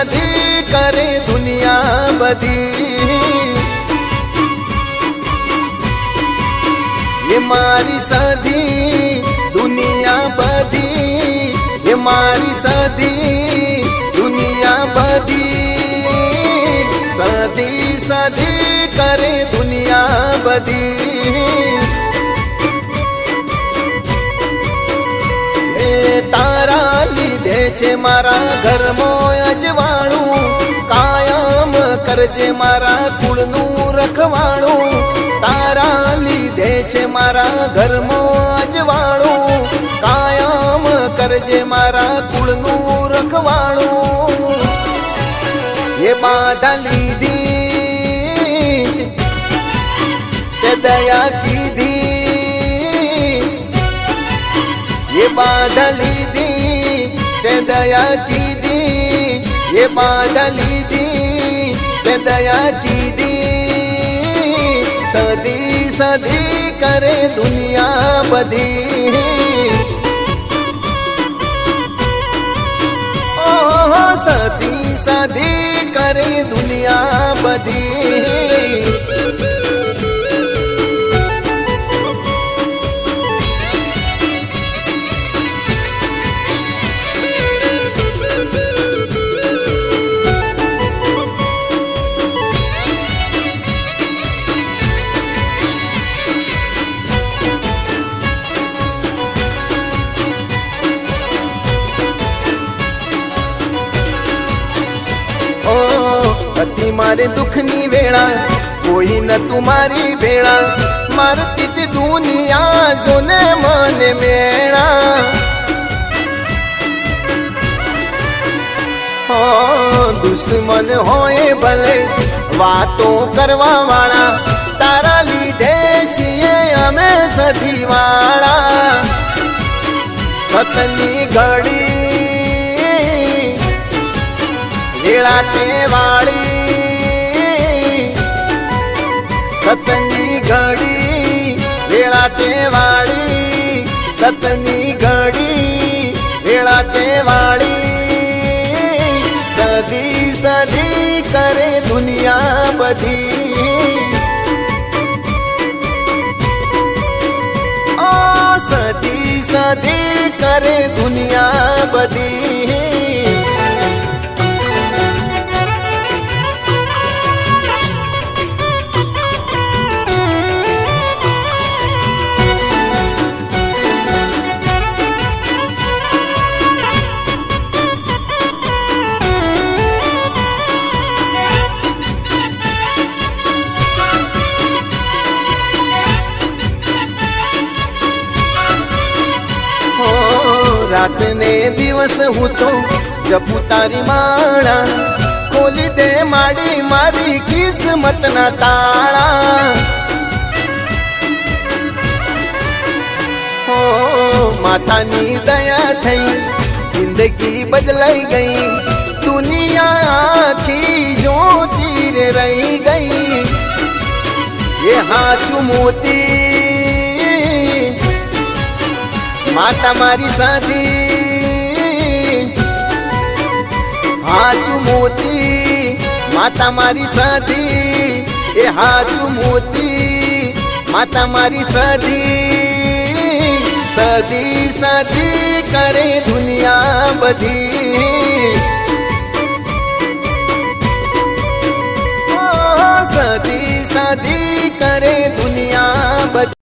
साधी करे दुनिया बधी। ये मारी साधी दुनिया बधी, ये मारी साधी दुनिया बधी। साधी साधी करे दुनिया बधी। तारा लीधे छे मारा घर में अजवाणु, कायम करजे मारा कुळनु रखवाणु। तारा लीधे छे मारा घर में अजवाणु, कायम करजे मारा कुळनु रखवाणु। ये बाधा लीधी ते दया कीधी, ये बाधा लीधी ते दया कीधी, ये बाधा लीधी ते दया कीधी। सदी सदी करे दुनिया बधी। ओह सदी सदी करे दुनिया बधी। अति मारे दुखनी वेळा कोई न तुम्हारी बेड़ा। मारती थी दुनिया जोने मन मेड़ा। हो दुश्मन होए भले वातों करवा वाला, तारा लीधे छिए अमे सधीवाड़ा। सतनी घड़ी वेळाते वाली, सतनी घड़ी वेळाते वाली, सतनी घड़ी वेळाते वाली। सदी सदी करे दुनिया बधी। ओ सदी सदी करे दुनिया बधी। रात ने दिवस हूँ तो जपू तारी माणा। खोली दे माड़ी मारी किस्मत ना ताड़ा। हो मातानी दया थई जिंदगी बदलाई गई। दुनिया आखी जो चीर रही गई। ये हाथ मोती माता मारी साधी, हाचू मोती माता मारी साधी। ए हाचू मोती माता मारी साधी। सदी सदी करे दुनिया बधी। ओ सदी सदी करे दुनिया